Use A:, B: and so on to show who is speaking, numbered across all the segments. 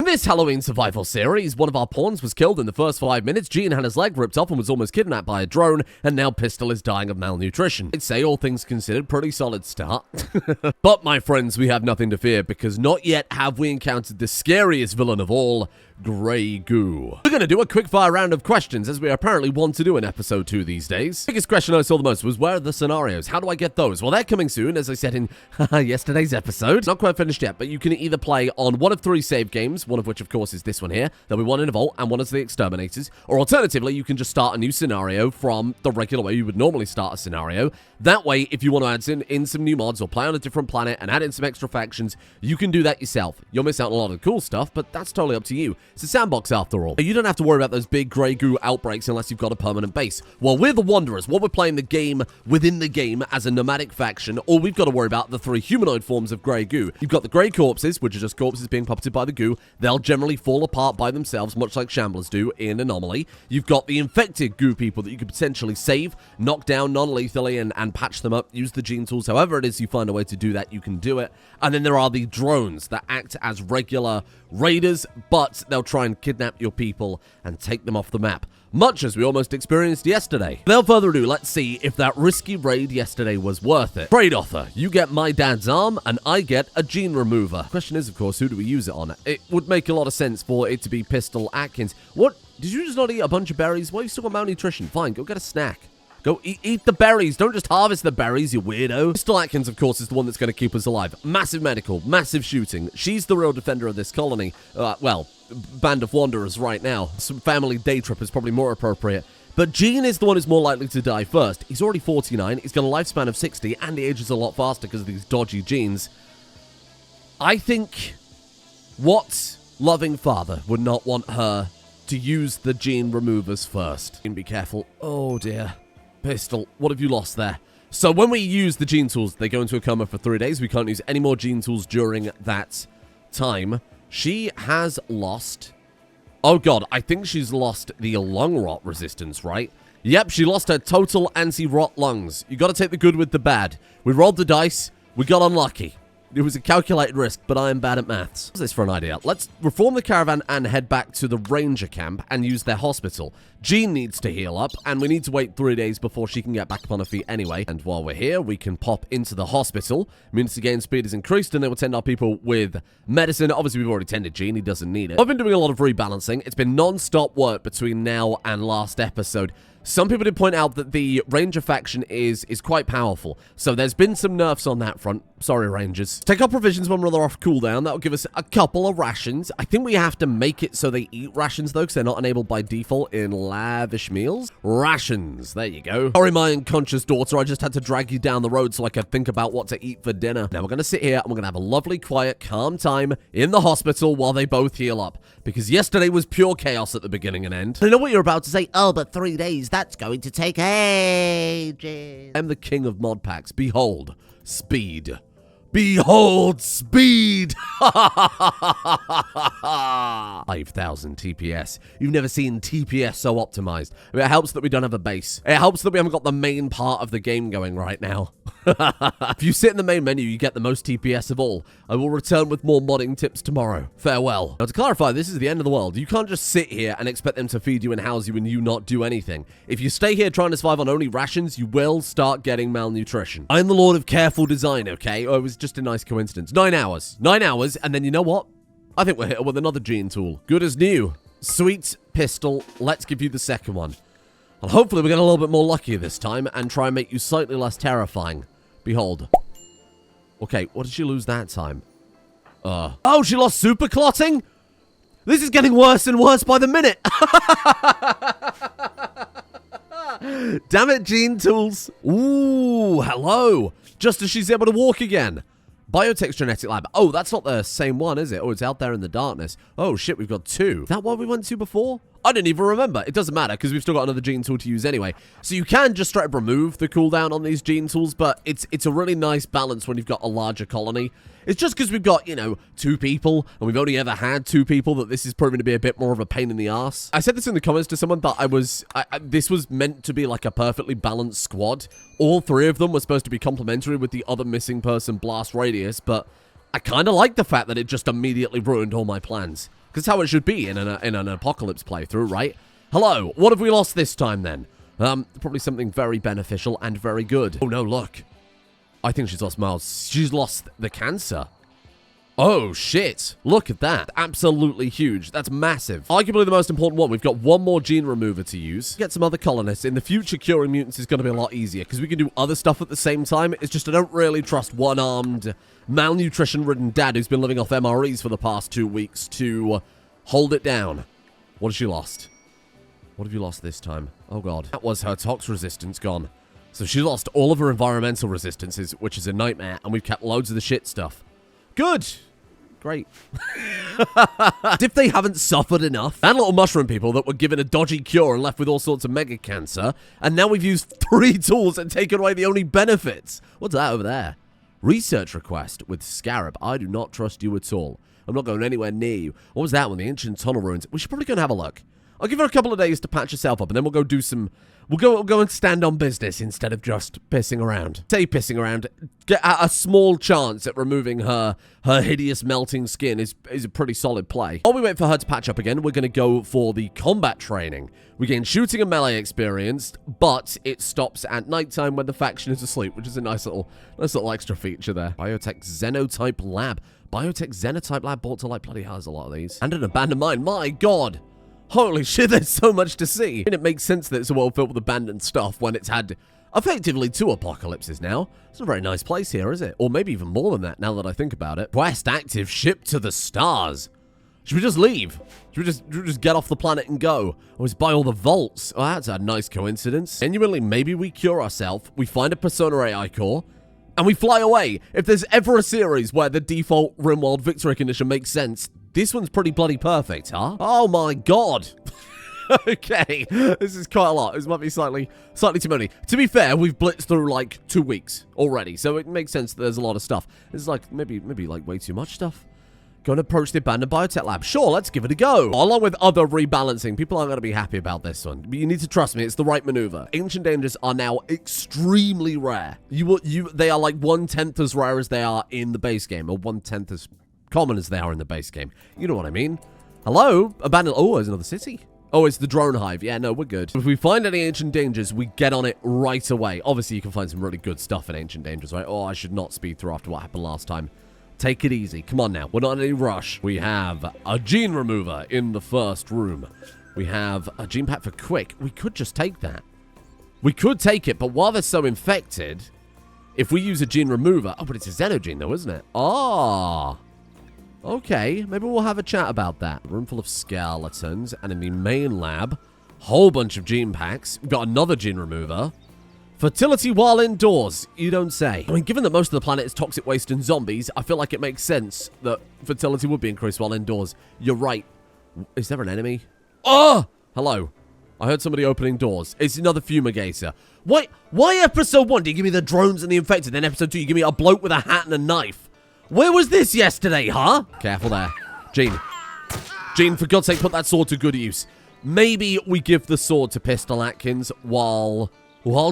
A: this Halloween survival series, one of our pawns was killed in the first 5 minutes, Gene had his leg ripped off and was almost kidnapped by a drone, and now Pistol is dying of malnutrition. I'd say, all things considered, pretty solid start. But, my friends, we have nothing to fear, because not yet have we encountered the scariest villain of all, Grey Goo. We're going to do a quick-fire round of questions, as we apparently want to do in episode 2 these days. The biggest question I saw the most was, where are the scenarios? How do I get those? Well, they're coming soon, as I said in yesterday's episode. Not quite finished yet, but you can either play on one of 3 save games, one of which, of course, is this one here. There'll be one in a vault, and one is the exterminators. Or alternatively, you can just start a new scenario from the regular way you would normally start a scenario. That way, if you want to add in some new mods or play on a different planet and add in some extra factions, you can do that yourself. You'll miss out on a lot of the cool stuff, but that's totally up to you. It's a sandbox after all. You don't have to worry about those big Grey Goo outbreaks unless you've got a permanent base. Well, we're the Wanderers. While we're playing the game within the game as a nomadic faction, all we've got to worry about the 3 humanoid forms of Grey Goo. You've got the Grey Corpses, which are just corpses being puppeted by the goo. They'll generally fall apart by themselves, much like Shamblers do in Anomaly. You've got the infected goo people that you could potentially save, knock down non-lethally, and patch them up. Use the gene tools. However it is you find a way to do that, you can do it. And then there are the drones that act as regular raiders, but they'll try and kidnap your people and take them off the map, much as we almost experienced yesterday. Without further ado, let's see if that risky raid yesterday was worth it. Trade offer. You get my dad's arm, and I get a gene remover. Question is, of course, who do we use it on? It would make a lot of sense for it to be Pistol Atkins. What? Did you just not eat a bunch of berries? Why, you still got malnutrition? Fine, go get a snack. Go eat the berries. Don't just harvest the berries, you weirdo. Pistol Atkins, of course, is the one that's going to keep us alive. Massive medical, massive shooting. She's the real defender of this colony. Well, band of wanderers right now. Some family day trip is probably more appropriate. But Gene is the one who's more likely to die first. He's already 49. He's got a lifespan of 60, and he ages a lot faster because of these dodgy genes. I think what loving father would not want her to use the gene removers first? And be careful. Oh, dear. Pistol, what have you lost there? So when we use the gene tools, they go into a coma for 3 days. We can't use any more gene tools during that time. She has lost... Oh god, I think she's lost the lung rot resistance, right? Yep, she lost her total anti-rot lungs. You gotta take the good with the bad. We rolled the dice. We got unlucky. It was a calculated risk, but I am bad at maths. What's this for an idea? Let's reform the caravan and head back to the ranger camp and use their hospital. Jean needs to heal up, and we need to wait 3 days before she can get back up on her feet anyway. And while we're here, we can pop into the hospital. Immunity gain speed is increased, and they will tend our people with medicine. Obviously, we've already tended Jean. He doesn't need it. I've been doing a lot of rebalancing. It's been non-stop work between now and last episode. Some people did point out that the Ranger faction is quite powerful, so there's been some nerfs on that front. Sorry, Rangers. Take our provisions when we're off cooldown. That'll give us a couple of rations. I think we have to make it so they eat rations, though, because they're not enabled by default in lavish meals. Rations. There you go. Sorry, my unconscious daughter. I just had to drag you down the road so I could think about what to eat for dinner. Now, we're going to sit here, and we're going to have a lovely, quiet, calm time in the hospital while they both heal up, because yesterday was pure chaos at the beginning and end. I know what you're about to say. Oh, but 3 days, that's going to take ages. I'm the king of mod packs. Behold, speed. Behold, speed! 5,000 TPS. You've never seen TPS so optimized. I mean, it helps that we don't have a base. It helps that we haven't got the main part of the game going right now. If you sit in the main menu, you get the most TPS of all. I will return with more modding tips tomorrow. Farewell. Now, to clarify, this is the end of the world. You can't just sit here and expect them to feed you and house you and you not do anything. If you stay here trying to survive on only rations, you will start getting malnutrition. I'm the lord of careful design, okay? Oh, it was just a nice coincidence. 9 hours. 9 hours, and then you know what? I think we're here with another gene tool. Good as new. Sweet Pistol. Let's give you the second one. And hopefully we get a little bit more lucky this time and try and make you slightly less terrifying. Behold. Okay, what did she lose that time? Oh, she lost super clotting? This is getting worse and worse by the minute. Damn it, gene tools. Ooh, hello. Just as she's able to walk again. Biotech's genetic lab. Oh, that's not the same one, is it? Oh, it's out there in the darkness. Oh, shit, we've got 2. Is that what we went to before? I didn't even remember. It doesn't matter, because we've still got another gene tool to use anyway. So you can just straight up remove the cooldown on these gene tools, but it's a really nice balance when you've got a larger colony. It's just because we've got, 2 people, and we've only ever had 2 people, that this is proving to be a bit more of a pain in the ass. I said this in the comments to someone that this was meant to be like a perfectly balanced squad. All 3 of them were supposed to be complementary with the other missing person blast radius, but I kind of like the fact that it just immediately ruined all my plans. Because how it should be in an apocalypse playthrough, right? Hello, what have we lost this time then? Probably something very beneficial and very good. Oh no, look. I think she's lost miles. She's lost the cancer. Oh, shit. Look at that. Absolutely huge. That's massive. Arguably the most important one. We've got one more gene remover to use. Get some other colonists. In the future, curing mutants is going to be a lot easier because we can do other stuff at the same time. It's just I don't really trust one-armed, malnutrition-ridden dad who's been living off MREs for the past 2 weeks to hold it down. What has she lost? What have you lost this time? Oh, God. That was her tox resistance gone. So she lost all of her environmental resistances, which is a nightmare, and we've kept loads of the shit stuff. Good. Great. As if they haven't suffered enough. And little mushroom people that were given a dodgy cure and left with all sorts of mega cancer. And now we've used 3 tools and taken away the only benefits. What's that over there? Research request with Scarab. I do not trust you at all. I'm not going anywhere near you. What was that one? The ancient tunnel ruins. We should probably go and have a look. I'll give her a couple of days to patch herself up, and then we'll go do some... We'll go and stand on business instead of just pissing around. Say pissing around. Get a small chance at removing her hideous melting skin is a pretty solid play. While we wait for her to patch up again, we're going to go for the combat training. We gain shooting and melee experience, but it stops at nighttime when the faction is asleep, which is a nice little extra feature there. Biotech Xenotype Lab. Biotech Xenotype Lab bought to like bloody hell, there's a lot of these. And an abandoned mine. My God. Holy shit, there's so much to see. And it makes sense that it's a world filled with abandoned stuff when it's had effectively 2 apocalypses now. It's a very nice place here, is it? Or maybe even more than that, now that I think about it. Quest active, ship to the stars. Should we just leave? Should we just get off the planet and go? Or just buy all the vaults? Oh, that's a nice coincidence. Genuinely, maybe we cure ourselves, we find a Persona AI core, and we fly away. If there's ever a series where the default Rimworld victory condition makes sense, this one's pretty bloody perfect, huh? Oh my God. Okay, this is quite a lot. This might be slightly too many. To be fair, we've blitzed through like 2 weeks already, so it makes sense that there's a lot of stuff. It's like maybe like way too much stuff. Go and approach the abandoned biotech lab. Sure, let's give it a go. Along with other rebalancing, people aren't going to be happy about this one. But you need to trust me, it's the right maneuver. Ancient dangers are now extremely rare. They are like 1/10 as rare as they are in the base game, or 1/10 as common as they are in the base game. You know what I mean? Hello? Abandoned... Oh, there's another city. Oh, it's the drone hive. Yeah, no, we're good. If we find any ancient dangers, we get on it right away. Obviously, you can find some really good stuff in ancient dangers, right? Oh, I should not speed through after what happened last time. Take it easy. Come on now. We're not in any rush. We have a gene remover in the first room. We have a gene pack for quick. We could just take that. We could take it, but while they're so infected, if we use a gene remover... Oh, but it's a xenogene though, isn't it? Ah... Okay, maybe we'll have a chat about that. A room full of skeletons, and in the main lab, whole bunch of gene packs. We've got another gene remover. Fertility while indoors, you don't say. I mean, given that most of the planet is toxic waste and zombies, I feel like it makes sense that fertility would be increased while indoors. You're right. Is there an enemy? Oh! Hello. I heard somebody opening doors. It's another fumigator. Why episode 1 do you give me the drones and the infected, then episode 2 you give me a bloke with a hat and a knife? Where was this yesterday, huh? Careful there. Jean. Jean, for God's sake, put that sword to good use. Maybe we give the sword to Pistol Atkins while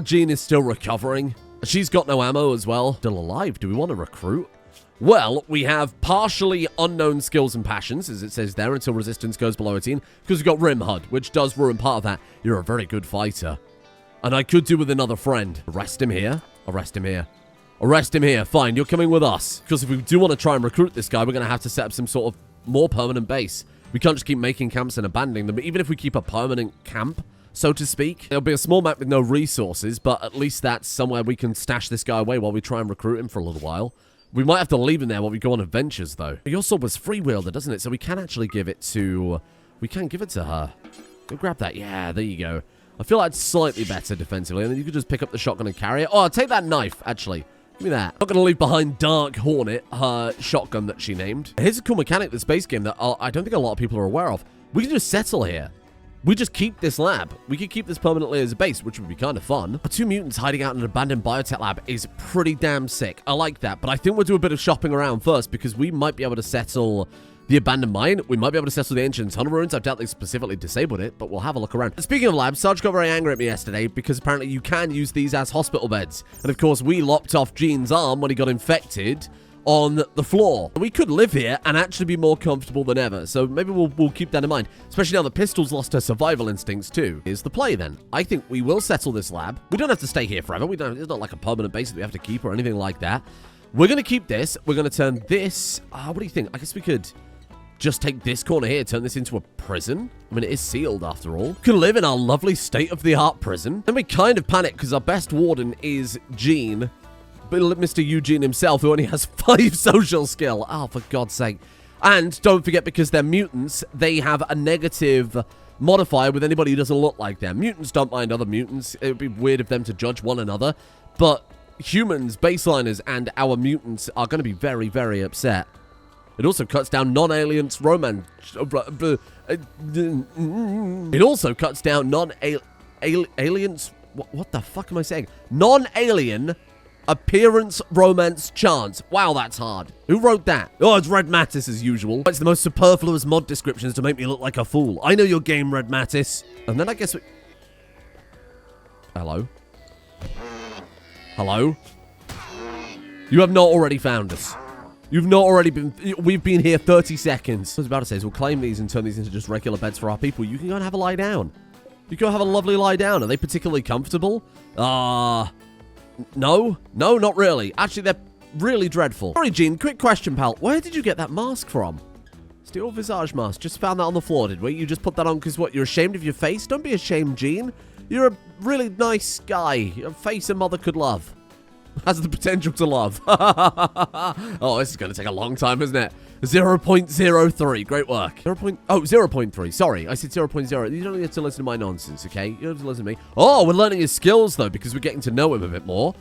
A: Jean is still recovering. She's got no ammo as well. Still alive. Do we want to recruit? Well, we have partially unknown skills and passions, as it says there, until resistance goes below 18, because we've got Rim HUD, which does ruin part of that. You're a very good fighter. And I could do with another friend. Arrest him here. Arrest him here. Arrest him here. Fine, you're coming with us. Because if we do want to try and recruit this guy, we're going to have to set up some sort of more permanent base. We can't just keep making camps and abandoning them. But even if we keep a permanent camp, so to speak, it'll be a small map with no resources, but at least that's somewhere we can stash this guy away while we try and recruit him for a little while. We might have to leave him there while we go on adventures, though. Your sword was freewheeled, doesn't it? So we can actually give it to... We can give it to her. Go grab that. Yeah, there you go. I feel like it's slightly better defensively, and then you could just pick up the shotgun and carry it. Oh, I'll take that knife, actually. Give me that. Not going to leave behind Dark Hornet, her shotgun that she named. Here's a cool mechanic this base game that I don't think a lot of people are aware of. We can just settle here. We just keep this lab. We could keep this permanently as a base, which would be kind of fun. 2 mutants hiding out in an abandoned biotech lab is pretty damn sick. I like that, but I think we'll do a bit of shopping around first because we might be able to settle the abandoned mine. We might be able to settle the ancient tunnel ruins. I doubt they specifically disabled it, but we'll have a look around. Speaking of labs, Sarge got very angry at me yesterday because apparently you can use these as hospital beds. And of course, we lopped off Gene's arm when he got infected on the floor. We could live here and actually be more comfortable than ever. So maybe we'll keep that in mind, especially now that Pistol's lost her survival instincts too. Here's the play then. I think we will settle this lab. We don't have to stay here forever. It's not like a permanent base that we have to keep or anything like that. We're going to keep this. We're going to turn this... what do you think? I guess we could just take this corner here, turn this into a prison. I mean, it is sealed after all. We can live in our lovely state-of-the-art prison. And we kind of panic because our best warden is Gene. But Mr. Eugene himself, who only has 5 social skill. Oh, for God's sake. And don't forget, because they're mutants, they have a negative modifier with anybody who doesn't look like them. Mutants don't mind other mutants. It would be weird of them to judge one another. But humans, baseliners, and our mutants are going to be very, very upset. It also cuts down non-aliens romance. It also cuts down non-aliens... What the fuck am I saying? Non-alien appearance romance chance. Wow, that's hard. Who wrote that? Oh, it's Red Mattis as usual. It's the most superfluous mod descriptions to make me look like a fool. I know your game, Red Mattis. And then I guess we... Hello? Hello? You have not already found us. You've not already been... We've been here 30 seconds. What I was about to say is we'll claim these and turn these into just regular beds for our people. You can go and have a lie down. You can go have a lovely lie down. Are they particularly comfortable? No? No, not really. Actually, they're really dreadful. Sorry, Gene. Quick question, pal. Where did you get that mask from? Steel visage mask. Just found that on the floor, did we? You just put that on because what? You're ashamed of your face? Don't be ashamed, Gene. You're a really nice guy. Your face a mother could love. Has the potential to love. Oh, this is going to take a long time, isn't it? 0.03. Great work. 0.3. Sorry, I said 0.0. You don't need to listen to my nonsense, okay? You don't have to listen to me. Oh, we're learning his skills, though, because we're getting to know him a bit more.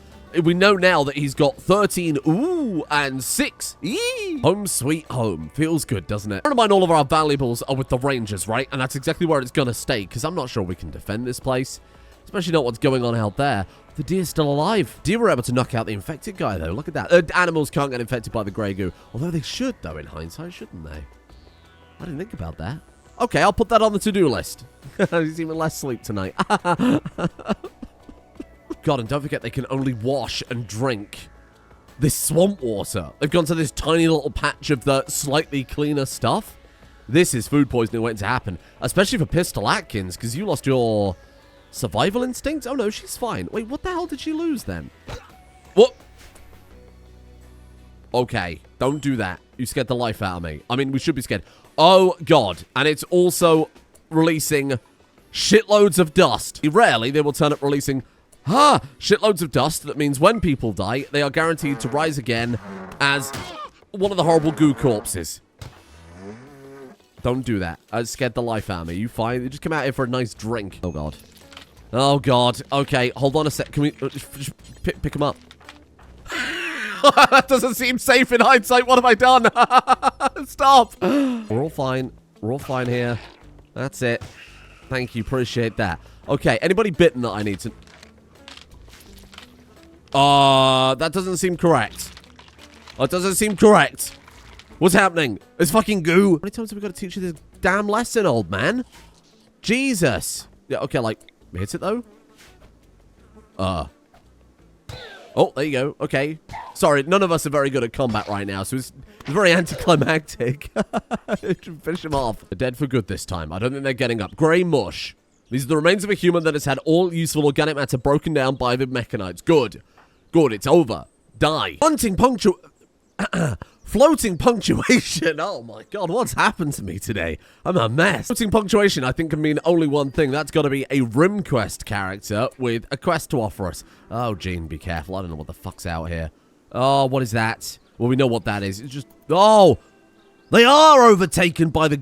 A: We know now that he's got 13, and 6. Eee! Home sweet home. Feels good, doesn't it? Bear in mind, all of our valuables are with the Rangers, right? And that's exactly where it's going to stay, because I'm not sure we can defend this place. Especially not what's going on out there. The deer's still alive. Deer were able to knock out the infected guy, though. Look at that. Animals can't get infected by the Grey Goo. Although they should, though, in hindsight, shouldn't they? I didn't think about that. Okay, I'll put that on the to-do list. There's even less sleep tonight. God, and don't forget they can only wash and drink this swamp water. They've gone to this tiny little patch of the slightly cleaner stuff. This is food poisoning waiting to happen. Especially for Pistol Atkins, because you lost your... survival instinct? Oh, no, she's fine. Wait, what the hell did she lose, then? What? Okay, don't do that. You scared the life out of me. I mean, we should be scared. Oh, God. And it's also releasing shitloads of dust. Rarely, they will turn up releasing, shitloads of dust. That means when people die, they are guaranteed to rise again as one of the horrible goo corpses. Don't do that. I scared the life out of me. You fine? You just come out here for a nice drink. Oh, God. Oh, God. Okay, hold on a sec. Can we just pick him up? That doesn't seem safe in hindsight. What have I done? Stop. We're all fine. We're all fine here. That's it. Thank you. Appreciate that. Okay, anybody bitten that I need to... that doesn't seem correct. That doesn't seem correct. What's happening? It's fucking goo. How many times have we got to teach you this damn lesson, old man? Jesus. Yeah, okay, like... hits it, though? Oh, there you go. Okay. Sorry, none of us are very good at combat right now, so it's very anticlimactic. Finish him off. They're dead for good this time. I don't think they're getting up. Grey mush. These are the remains of a human that has had all useful organic matter broken down by the mechanites. Good. Good, it's over. Die. Floating punctuation. Oh my God, what's happened to me today? I'm a mess. Floating punctuation, I think, can mean only one thing. That's got to be a RimQuest character with a quest to offer us. Oh, Gene, be careful. I don't know what the fuck's out here. Oh, what is that? Well, we know what that is. It's just... oh! They are overtaken by the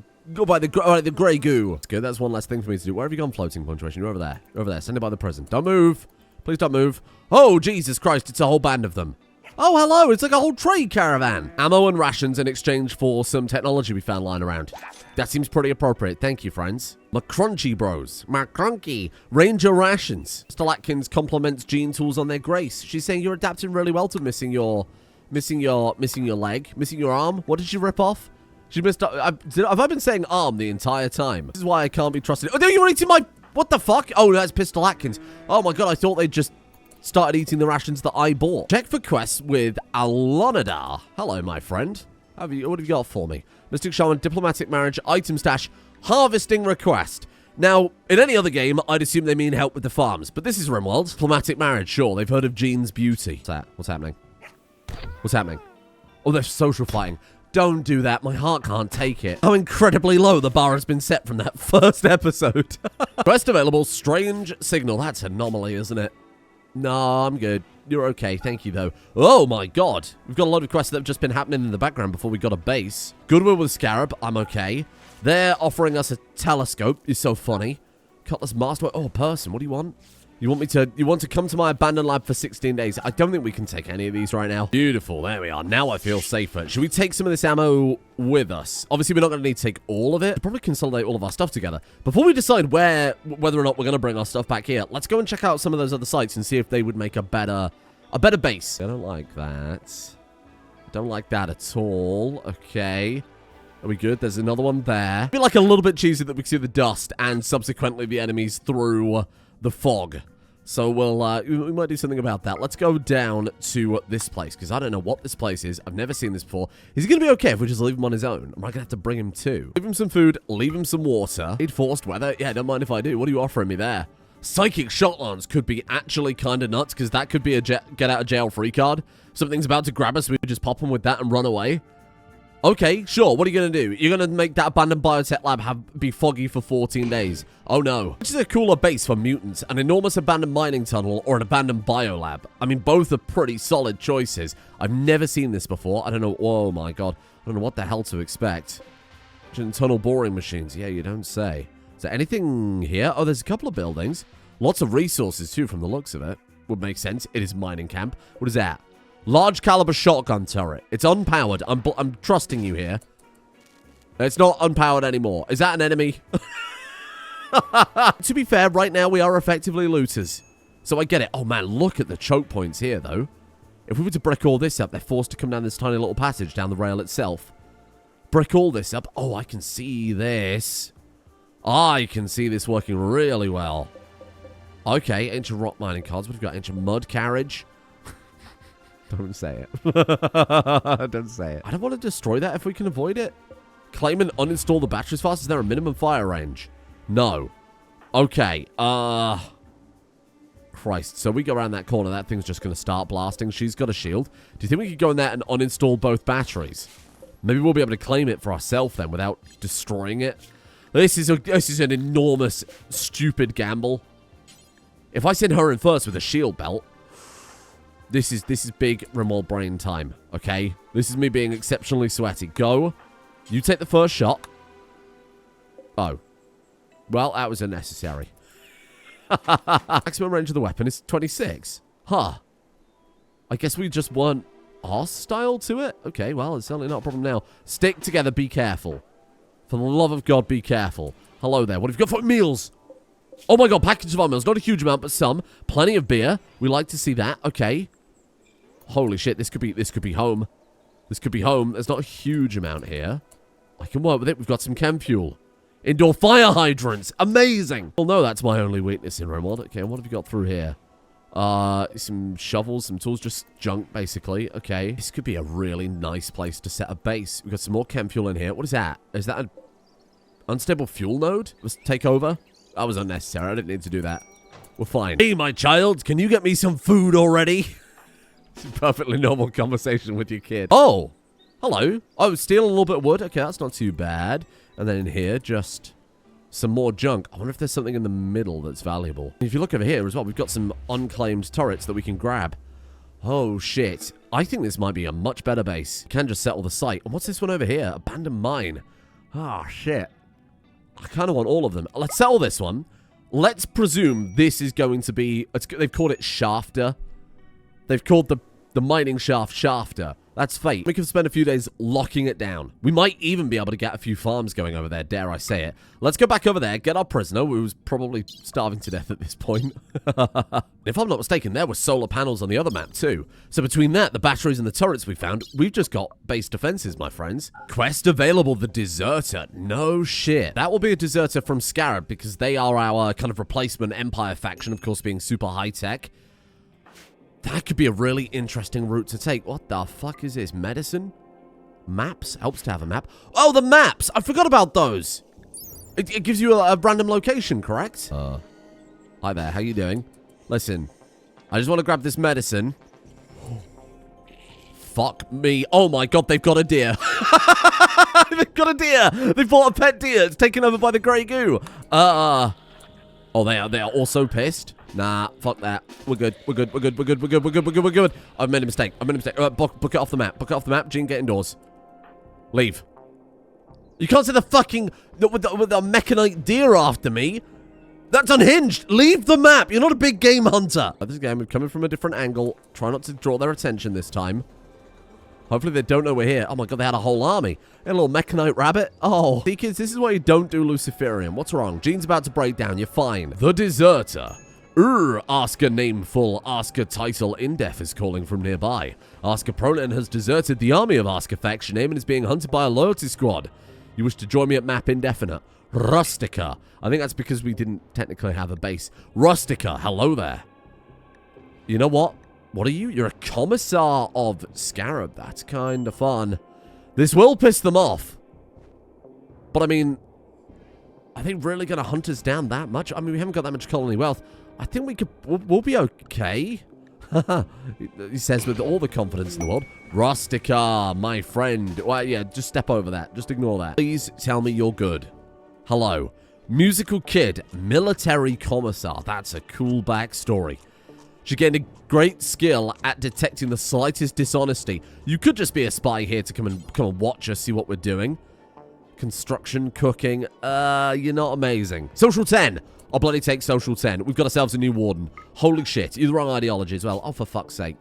A: Grey Goo. That's good. That's one less thing for me to do. Where have you gone, floating punctuation? You're over there. You're over there. Stand by the prison. Don't move. Please don't move. Oh, Jesus Christ. It's a whole band of them. Oh, hello. It's like a whole trade caravan. Ammo and rations in exchange for some technology we found lying around. That seems pretty appropriate. Thank you, friends. McCrunchy bros. McCrunky. Ranger rations. Mr. Atkins compliments Gene tools on their grace. She's saying you're adapting really well to missing your leg, missing your arm. What did she rip off? She missed... have I been saying arm the entire time? This is why I can't be trusted. Oh, no, you're eating my... what the fuck? Oh, that's Pistol Atkins. Oh, my God. I thought they'd just started eating the rations that I bought. Check for quests with Alonadar. Hello, my friend. What have you got for me? Mystic Shaman, diplomatic marriage, item stash, harvesting request. Now, in any other game, I'd assume they mean help with the farms, but this is Rimworld. Diplomatic marriage, sure. They've heard of Jean's beauty. What's that? What's happening? What's happening? Oh, they're social fighting. Don't do that. My heart can't take it. How incredibly low the bar has been set from that first episode. Quest available, strange signal. That's anomaly, isn't it? No, I'm good. You're okay. Thank you, though. Oh, my God. We've got a lot of quests that have just been happening in the background before we got a base. Goodwill with Scarab. I'm okay. They're offering us a telescope. It's so funny. Cutlass Master. Oh, person. What do you want? You want to come to my abandoned lab for 16 days. I don't think we can take any of these right now. Beautiful. There we are. Now I feel safer. Should we take some of this ammo with us? Obviously, we're not going to need to take all of it. We'll probably consolidate all of our stuff together. Before we decide whether or not we're going to bring our stuff back here, let's go and check out some of those other sites and see if they would make a better base. I don't like that. I don't like that at all. Okay. Are we good? There's another one there. I feel like a little bit cheesy that we can see the dust and subsequently the enemies through the fog. So we might do something about that. Let's go down to this place, because I don't know what this place is. I've never seen this before. Is he going to be okay if we just leave him on his own? Am I going to have to bring him too? Leave him some food, leave him some water. Need forced weather? Yeah, don't mind if I do. What are you offering me there? Psychic shotguns could be actually kind of nuts, because that could be a get out of jail free card. Something's about to grab us, we just pop them with that and run away. Okay, sure. What are you going to do? You're going to make that abandoned biotech lab be foggy for 14 days. Oh, no. Which is a cooler base for mutants? An enormous abandoned mining tunnel or an abandoned biolab? I mean, both are pretty solid choices. I've never seen this before. I don't know. Oh, my God. I don't know what the hell to expect. Tunnel boring machines. Yeah, you don't say. Is there anything here? Oh, there's a couple of buildings. Lots of resources, too, from the looks of it. Would make sense. It is mining camp. What is that? Large caliber shotgun turret. It's unpowered. I'm trusting you here. It's not unpowered anymore. Is that an enemy? To be fair, right now we are effectively looters. So I get it. Oh man, look at the choke points here though. If we were to brick all this up, they're forced to come down this tiny little passage down the rail itself. Brick all this up. Oh, I can see this. I can see this working really well. Okay, ancient rock mining cards. We've got ancient mud carriage. Don't say it. Don't say it. I don't want to destroy that if we can avoid it. Claim and uninstall the batteries fast. Is there a minimum fire range? No. Okay. Christ. So we go around that corner. That thing's just going to start blasting. She's got a shield. Do you think we could go in there and uninstall both batteries? Maybe we'll be able to claim it for ourselves then without destroying it. This is an enormous, stupid gamble. If I send her in first with a shield belt, this is big Rimworld brain time, okay? This is me being exceptionally sweaty. Go. You take the first shot. Oh. Well, that was unnecessary. Maximum range of the weapon is 26. Huh. I guess we just weren't hostile to it? Okay, well, it's certainly not a problem now. Stick together, be careful. For the love of God, be careful. Hello there. What have you got for meals? Oh my God, package of our meals. Not a huge amount, but some. Plenty of beer. We like to see that. Okay. Holy shit, this could be home. This could be home. There's not a huge amount here. I can work with it. We've got some chem fuel. Indoor fire hydrants. Amazing. Well, no, that's my only weakness in Rimworld. Okay, what have you got through here? Some shovels, some tools, just junk, basically. Okay. This could be a really nice place to set a base. We've got some more chem fuel in here. What is that? Is that an unstable fuel node? Let's take over. That was unnecessary. I didn't need to do that. We're fine. Hey, my child, can you get me some food already? It's a perfectly normal conversation with your kid. Oh, hello. Oh, steal a little bit of wood. Okay, that's not too bad. And then in here, just some more junk. I wonder if there's something in the middle that's valuable. If you look over here as well, we've got some unclaimed turrets that we can grab. Oh, shit. I think this might be a much better base. Can just settle the site. And what's this one over here? Abandoned mine. Oh, shit. I kind of want all of them. Let's settle this one. Let's presume this is going to be... They've called it Shafter. They've called the mining shaft Shafter. That's fate. We can spend a few days locking it down. We might even be able to get a few farms going over there, dare I say it. Let's go back over there, get our prisoner, who's probably starving to death at this point. If I'm not mistaken, there were solar panels on the other map too. So between that, the batteries and the turrets we found, we've just got base defenses, my friends. Quest available, the Deserter. No shit. That will be a Deserter from Scarab, because they are our kind of replacement Empire faction, of course being super high-tech. That could be a really interesting route to take. What the fuck is this? Medicine? Maps? Helps to have a map. Oh, the maps! I forgot about those! It gives you a random location, correct? Hi there, how you doing? Listen, I just want to grab this medicine. Fuck me. Oh my god, they've got a deer. They've got a deer! They've bought a pet deer! It's taken over by the Grey Goo! Oh, they are also pissed? Nah, fuck that. We're good. We're good. We're good. We're good. We're good. We're good. We're good. We're good. I've made a mistake. I've made a mistake. Book it off the map. Book it off the map. Gene, get indoors. Leave. You can't say the fucking... with the mechanite deer after me. That's unhinged. Leave the map. You're not a big game hunter. This game is coming from a different angle. Try not to draw their attention this time. Hopefully they don't know we're here. Oh my god, they had a whole army. A little mechanite rabbit. Oh. See, kids, this is why you don't do Luciferium. What's wrong? Gene's about to break down. You're fine. The deserter. Ask a name full, ask a title. Indef is calling from nearby. Ask a pronoun has deserted the army of Ask a faction name and is being hunted by a loyalty squad. You wish to join me at map indefinite. Rustica. I think that's because we didn't technically have a base. Rustica, hello there. You know what? What are you? You're a commissar of Scarab. That's kind of fun. This will piss them off. But I mean, are they really going to hunt us down that much? I mean, we haven't got that much colony wealth. I think we could... We'll be okay. He says with all the confidence in the world. Rustica, my friend. Well, yeah, just step over that. Just ignore that. Please tell me you're good. Hello. Musical kid. Military commissar. That's a cool backstory. She gained a great skill at detecting the slightest dishonesty. You could just be a spy here to come and watch us, see what we're doing. Construction, cooking. You're not amazing. Social 10. I'll bloody take social 10. We've got ourselves a new warden. Holy shit. You're the wrong ideology as well. Oh, for fuck's sake.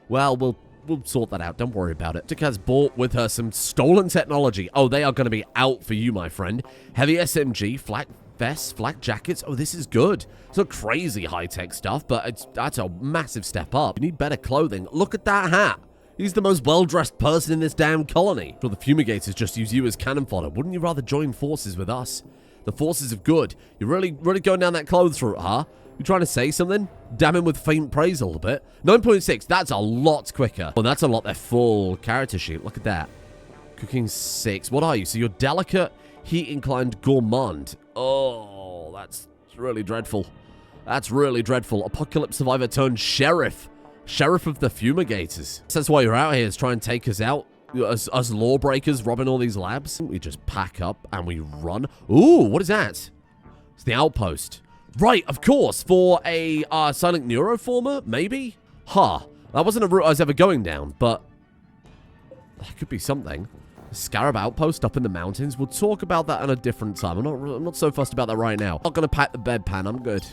A: Well, we'll sort that out. Don't worry about it. Tika has brought with her some stolen technology. Oh, they are going to be out for you, my friend. Heavy SMG, flak vests, flak jackets. Oh, this is good. It's not crazy high-tech stuff, but that's a massive step up. You need better clothing. Look at that hat. He's the most well-dressed person in this damn colony. Sure, the fumigators just use you as cannon fodder. Wouldn't you rather join forces with us? The forces of good. You're really going down that clothes route, huh? You trying to say something? Damn him with faint praise a little bit. 9.6, that's a lot quicker. Oh, that's a lot their full character sheet. Look at that. Cooking 6. What are you? So you're delicate, heat-inclined gourmand. Oh, that's really dreadful. That's really dreadful. Apocalypse survivor turned sheriff. Sheriff of the fumigators. That's why you're out here, is try and take us out. Us lawbreakers robbing all these labs. We just pack up and we run. Ooh, what is that? It's the outpost. Right, of course, for a silent neuroformer, maybe? Huh. That wasn't a route I was ever going down, but that could be something. A Scarab outpost up in the mountains. We'll talk about that at a different time. I'm not so fussed about that right now. I'm not going to pack the bedpan. I'm good.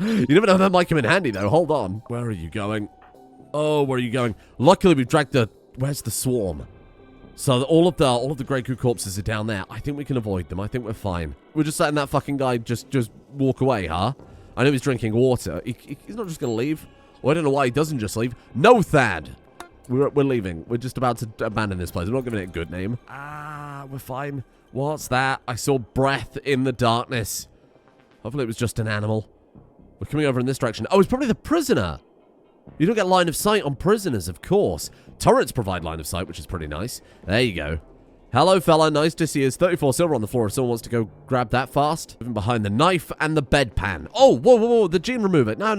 A: You never know, that might come in handy, though. Hold on. Where are you going? Oh, where are you going? Luckily, we've dragged the... Where's the swarm? So all of the Grey Goo corpses are down there. I think we can avoid them. I think we're fine. We're just letting that fucking guy just walk away, huh? I know he's drinking water. He's not just going to leave. Well, I don't know why he doesn't just leave. No, Thad! We're leaving. We're just about to abandon this place. We're not giving it a good name. We're fine. What's that? I saw breath in the darkness. Hopefully it was just an animal. We're coming over in this direction. Oh, it's probably the prisoner. You don't get line of sight on prisoners, of course. Turrets provide line of sight, which is pretty nice. There you go. Hello, fella. Nice to see us. 34 silver on the floor if someone wants to go grab that fast. Moving behind the knife and the bedpan. Oh, whoa. The gene remover. No.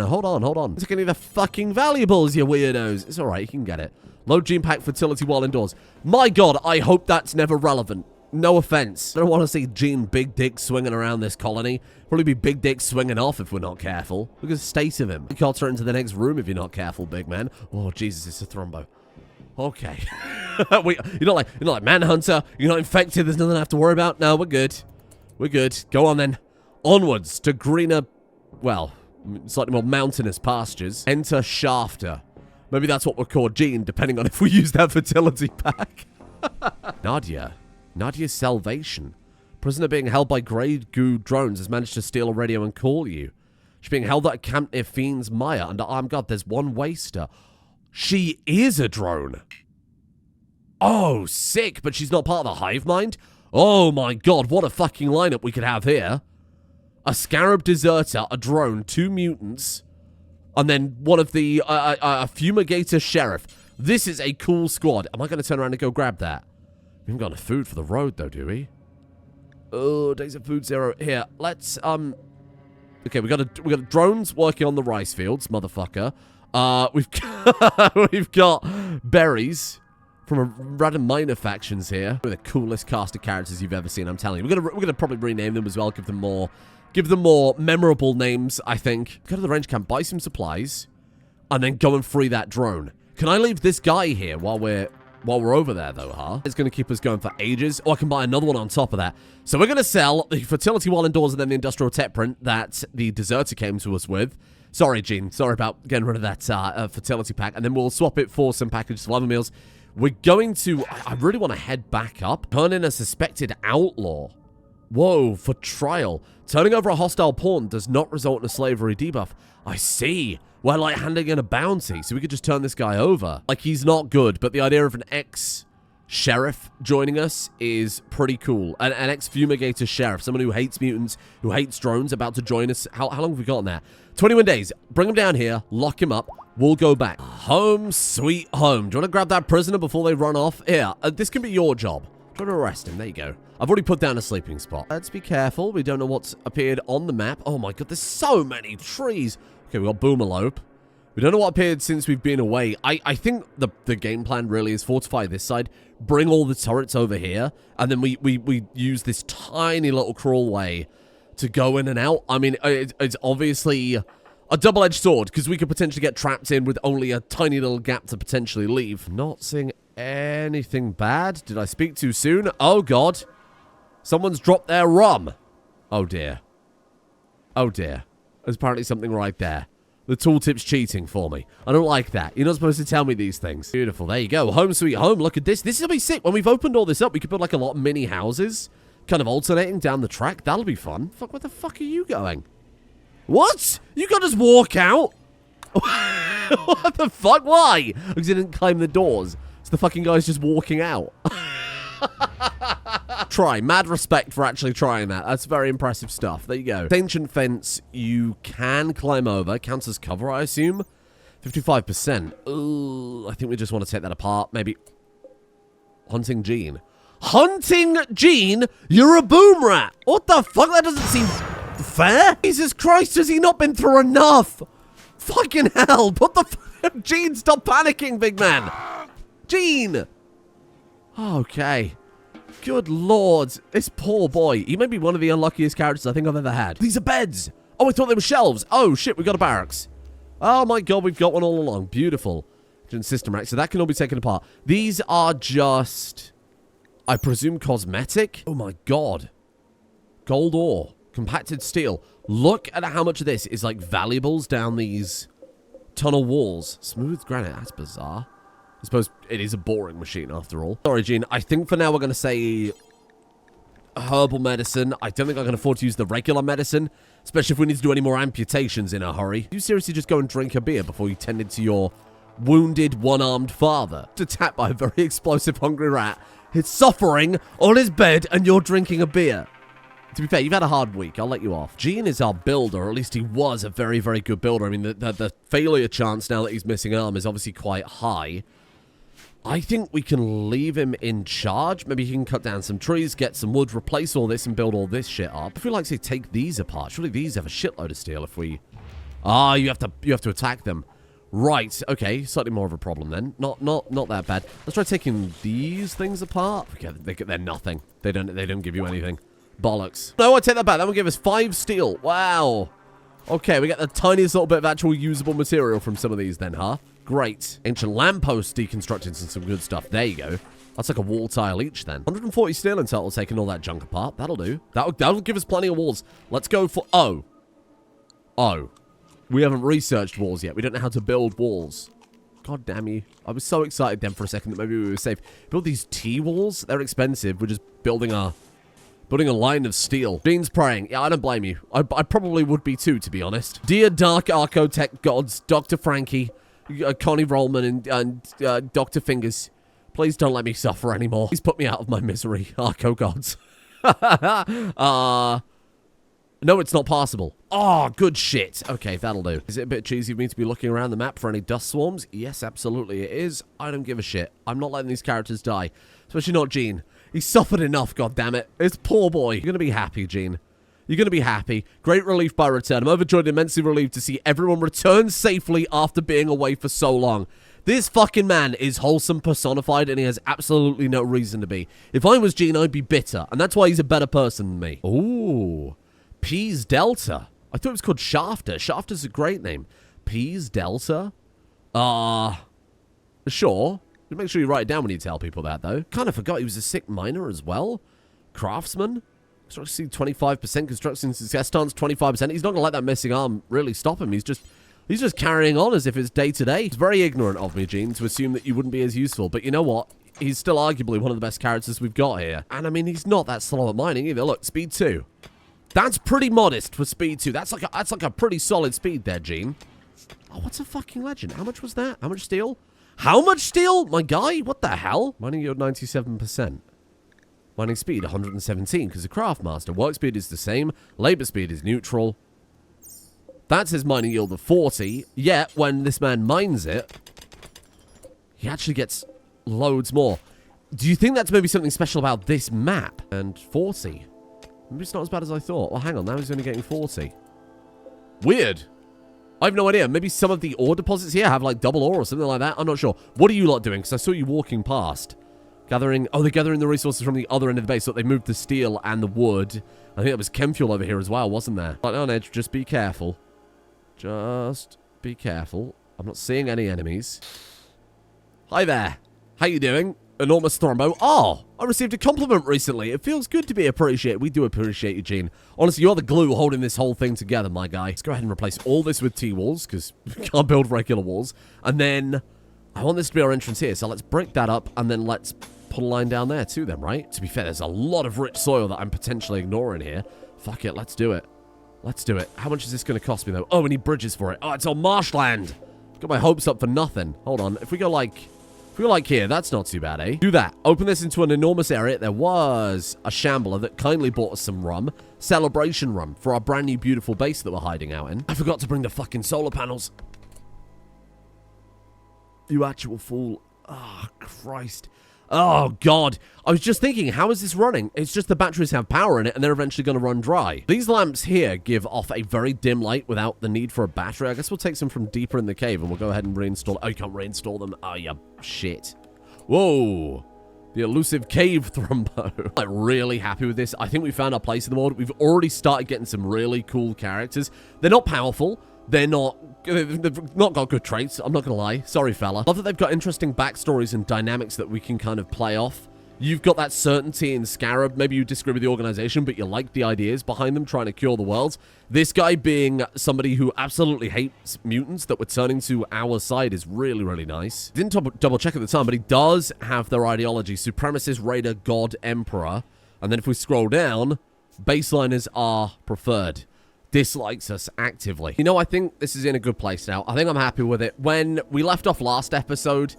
A: Hold on. Taking any of the fucking valuables, you weirdos. It's all right. You can get it. Low gene pack fertility while indoors. My God, I hope that's never relevant. No offense. I don't want to see Gene big dick swinging around this colony. Probably be big dick swinging off if we're not careful. Look at the state of him. You can't turn into the next room if you're not careful, big man. Oh, Jesus, it's a thrombo. Okay. You're not like Manhunter. You're not infected. There's nothing I have to worry about. No, we're good. We're good. Go on then. Onwards to greener, well, slightly more mountainous pastures. Enter Shafter. Maybe that's what we'll call Gene, depending on if we use that fertility pack. Nadia's salvation. Prisoner being held by Grey Goo drones has managed to steal a radio and call you. She's being held at a camp near Fiend's Mire under armed guard. There's one waster. She is a drone. Oh, sick, but she's not part of the hive mind? Oh my God, what a fucking lineup we could have here. A Scarab deserter, a drone, 2 mutants. And then one of the, fumigator sheriff. This is a cool squad. Am I going to turn around and go grab that? We haven't got enough food for the road, though, do we? Oh, days of food 0. Here, let's, okay, we got drones working on the rice fields, motherfucker. We've got berries from a random minor factions here. We're the coolest cast of characters you've ever seen, I'm telling you. We're gonna probably rename them as well, give them more memorable names, I think. Go to the range camp, buy some supplies, and then go and free that drone. Can I leave this guy here while we're over there, though, huh? It's going to keep us going for ages. Or I can buy another one on top of that. So we're going to sell the fertility while indoors and then the industrial tech print that the deserter came to us with. Sorry, Gene. Sorry about getting rid of that fertility pack. And then we'll swap it for some packaged survival meals. We're going to... I really want to head back up. Turn in a suspected outlaw. Whoa, for trial. Turning over a hostile pawn does not result in a slavery debuff. I see. We're like handing in a bounty, so we could just turn this guy over. Like, he's not good, but the idea of an ex-sheriff joining us is pretty cool. An ex-fumigator sheriff, someone who hates mutants, who hates drones, about to join us. How long have we got on there? 21 days. Bring him down here, lock him up, we'll go back. Home sweet home. Do you want to grab that prisoner before they run off? Here, this can be your job. Try to arrest him. There you go. I've already put down a sleeping spot. Let's be careful. We don't know what's appeared on the map. Oh my god, there's so many trees. Okay, we got Boomerlope. We don't know what appeared since we've been away. I think the game plan really is fortify this side, bring all the turrets over here, and then we use this tiny little crawlway to go in and out. I mean, it's obviously a double-edged sword, because we could potentially get trapped in with only a tiny little gap to potentially leave. Not seeing anything bad. Did I speak too soon? Oh, God. Someone's dropped their rum. Oh, dear. Oh, dear. There's apparently something right there. The tooltip's cheating for me. I don't like that. You're not supposed to tell me these things. Beautiful. There you go. Home sweet home. Look at this. This is going to be sick. When we've opened all this up, we could build like a lot of mini houses, kind of alternating down the track. That'll be fun. Fuck, where the fuck are you going? What? You can't just walk out? What the fuck? Why? Because he didn't climb the doors. So the fucking guy's just walking out. Try. Mad respect for actually trying that. That's very impressive stuff. There you go. Ancient fence you can climb over. Counts as cover, I assume. 55%. Ooh, I think we just want to take that apart. Maybe. Hunting Gene. Hunting Gene? You're a boom rat. What the fuck? That doesn't seem fair. Jesus Christ, has he not been through enough? Fucking hell. What the fuck? Gene, stop panicking, big man. Gene. Okay. Good lord. This poor boy. He may be one of the unluckiest characters I think I've ever had. These are beds. Oh, I thought they were shelves. Oh, shit. We got a barracks. Oh, my God. We've got one all along. Beautiful. System rack. So that can all be taken apart. These are just, I presume, cosmetic. Oh, my God. Gold ore. Compacted steel. Look at how much of this is like valuables down these tunnel walls. Smooth granite. That's bizarre. I suppose it is a boring machine after all. Sorry, Gene. I think for now we're going to say herbal medicine. I don't think I can afford to use the regular medicine, especially if we need to do any more amputations in a hurry. Do you seriously just go and drink a beer before you tended to your wounded one-armed father? Attacked by a very explosive hungry rat. He's suffering on his bed and you're drinking a beer. To be fair, you've had a hard week. I'll let you off. Gene is our builder, or at least he was a very, very good builder. I mean, the failure chance now that he's missing an arm is obviously quite high. I think we can leave him in charge. Maybe he can cut down some trees, get some wood, replace all this, and build all this shit up. If we like, say, take these apart, surely these have a shitload of steel if we... Ah, you have to attack them. Right, okay, slightly more of a problem then. Not that bad. Let's try taking these things apart. Okay, they're nothing. They don't give you anything. Bollocks. No, I take that back. That will give us 5 steel. Wow. Okay, we get the tiniest little bit of actual usable material from some of these then, huh? Great. Ancient lampposts deconstructed and some good stuff. There you go. That's like a wall tile each then. 140 steel in total, taking all that junk apart. That'll do. That'll give us plenty of walls. Let's go for... Oh. We haven't researched walls yet. We don't know how to build walls. God damn you. I was so excited then for a second that maybe we were safe. Build these T-walls? They're expensive. We're just building a line of steel. Gene's praying. Yeah, I don't blame you. I probably would be too, to be honest. Dear Dark Archotech Gods, Dr. Frankie... Connie Rollman and Dr. Fingers, please don't let me suffer anymore. Please put me out of my misery, Arco gods. No, it's not possible. Oh, good shit. Okay, that'll do. Is it a bit cheesy of me to be looking around the map for any dust swarms? Yes, absolutely it is. I don't give a shit. I'm not letting these characters die. Especially not Gene. He's suffered enough, goddammit. It's poor boy. You're gonna be happy, Gene. You're going to be happy. Great relief by return. I'm overjoyed and immensely relieved to see everyone return safely after being away for so long. This fucking man is wholesome personified, and he has absolutely no reason to be. If I was Gene, I'd be bitter, and that's why he's a better person than me. Ooh. Peas Delta. I thought it was called Shafter. Shafter's a great name. Peas Delta? Sure. Make sure you write it down when you tell people that, though. Kind of forgot he was a sick miner as well. Craftsman? Construction 25%, construction success stance 25%. He's not going to let that missing arm really stop him. He's just carrying on as if it's day to day. It's very ignorant of me, Gene, to assume that you wouldn't be as useful. But you know what? He's still arguably one of the best characters we've got here. And I mean, he's not that slow at mining either. Look, speed 2. That's pretty modest for speed 2. That's like a pretty solid speed there, Gene. Oh, what's a fucking legend? How much was that? How much steel? How much steel? My guy? What the hell? Mining yield 97%. Mining speed 117 because the Craftmaster. Work speed is the same. Labor speed is neutral. That's his mining yield of 40. Yet, when this man mines it, he actually gets loads more. Do you think that's maybe something special about this map? And 40. Maybe it's not as bad as I thought. Well, hang on. Now he's only getting 40. Weird. I have no idea. Maybe some of the ore deposits here have like double ore or something like that. I'm not sure. What are you lot doing? Because I saw you walking past. Gathering... Oh, they're gathering the resources from the other end of the base. So they moved the steel and the wood. I think that was chem fuel over here as well, wasn't there? Right on edge. Just be careful. Just be careful. I'm not seeing any enemies. Hi there. How you doing? Enormous Thrombo. Oh, I received a compliment recently. It feels good to be appreciated. We do appreciate you, Gene. Honestly, you're the glue holding this whole thing together, my guy. Let's go ahead and replace all this with T-walls, because we can't build regular walls. And then... I want this to be our entrance here, so let's break that up, and then let's put a line down there too then, right? To be fair, there's a lot of rich soil that I'm potentially ignoring here. Fuck it, let's do it. Let's do it. How much is this going to cost me, though? Oh, we need bridges for it. Oh, it's on marshland. Got my hopes up for nothing. Hold on. If we go like here, that's not too bad, eh? Do that. Open this into an enormous area. There was a shambler that kindly bought us some rum. Celebration rum for our brand new beautiful base that we're hiding out in. I forgot to bring the fucking solar panels. You actual fool. Oh, Christ. Oh, God. I was just thinking, how is this running? It's just the batteries have power in it, and they're eventually going to run dry. These lamps here give off a very dim light without the need for a battery. I guess we'll take some from deeper in the cave, and we'll go ahead and reinstall... Oh, you can't reinstall them. Oh, you shit. Whoa. The elusive cave thrombo. I'm really happy with this. I think we found our place in the world. We've already started getting some really cool characters. They're not powerful. They've not got good traits, I'm not gonna lie. Sorry, fella. Love that they've got interesting backstories and dynamics that we can kind of play off. You've got that certainty in Scarab. Maybe you disagree with the organization, but you like the ideas behind them trying to cure the world. This guy being somebody who absolutely hates mutants that were turning to our side is really, really nice. Didn't double check at the time, but he does have their ideology. Supremacist, Raider, God, Emperor. And then if we scroll down, baseliners are preferred. Dislikes us actively. You know, I think this is in a good place now. I think I'm happy with it. When we left off last episode,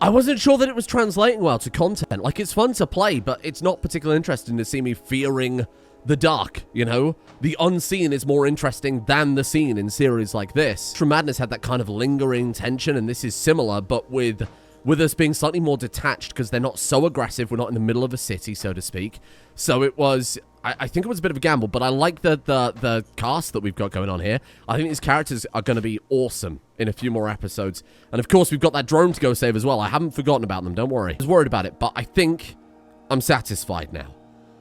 A: I wasn't sure that it was translating well to content. Like, it's fun to play, but it's not particularly interesting to see me fearing the dark, you know? The unseen is more interesting than the seen in series like this. True Madness had that kind of lingering tension, and this is similar, but with us being slightly more detached because they're not so aggressive. We're not in the middle of a city, so to speak. So it was... I think it was a bit of a gamble, but I like the cast that we've got going on here. I think these characters are going to be awesome in a few more episodes. And of course, we've got that drone to go save as well. I haven't forgotten about them, don't worry. I was worried about it, but I think I'm satisfied now.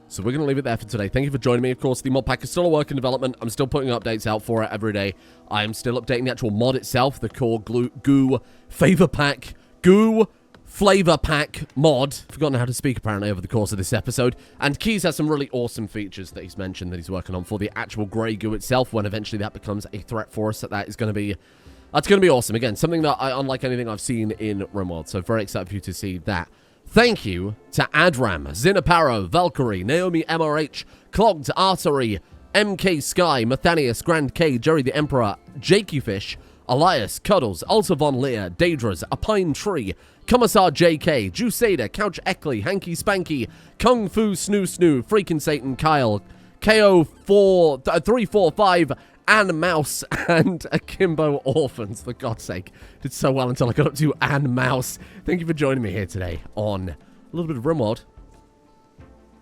A: So we're going to leave it there for today. Thank you for joining me. Of course, the mod pack is still a work in development. I'm still putting updates out for it every day. I am still updating the actual mod itself, the core Goo Favor Pack. Goo Flavor Pack mod. Forgotten how to speak apparently over the course of this episode. And Keys has some really awesome features that he's mentioned that he's working on for the actual Grey Goo itself when eventually that becomes a threat for us. That's going to be awesome. Again, something that unlike anything I've seen in Rimworld. So very excited for you to see that. Thank you to Adram, Zinaparo, Valkyrie, Naomi MRH, Clogged Artery, MK Sky, Mathanius, Grand K, Jerry the Emperor, Jakey Fish, Elias, Cuddles, Ulta Von Leer, Daedras, A Pine Tree, Commissar JK, Jusada, Couch Eckley, Hanky Spanky, Kung Fu Snoo Snoo, Freakin' Satan Kyle, KO 345, Ann Mouse and Akimbo Orphans, for God's sake. Did so well until I got up to Ann Mouse. Thank you for joining me here today on a little bit of Rimworld.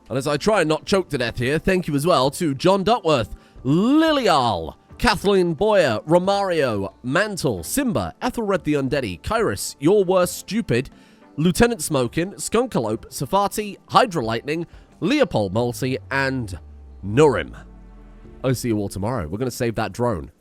A: And as I try and not choke to death here, thank you as well to John Duckworth, Lilial, Kathleen Boyer, Romario, Mantle, Simba, Ethelred the Undeady, Kairos, Your Worst Stupid, Lieutenant Smokin, Skunkalope, Safati, Hydra Lightning, Leopold Mulsey, and Nurim. I'll see you all tomorrow. We're going to save that drone.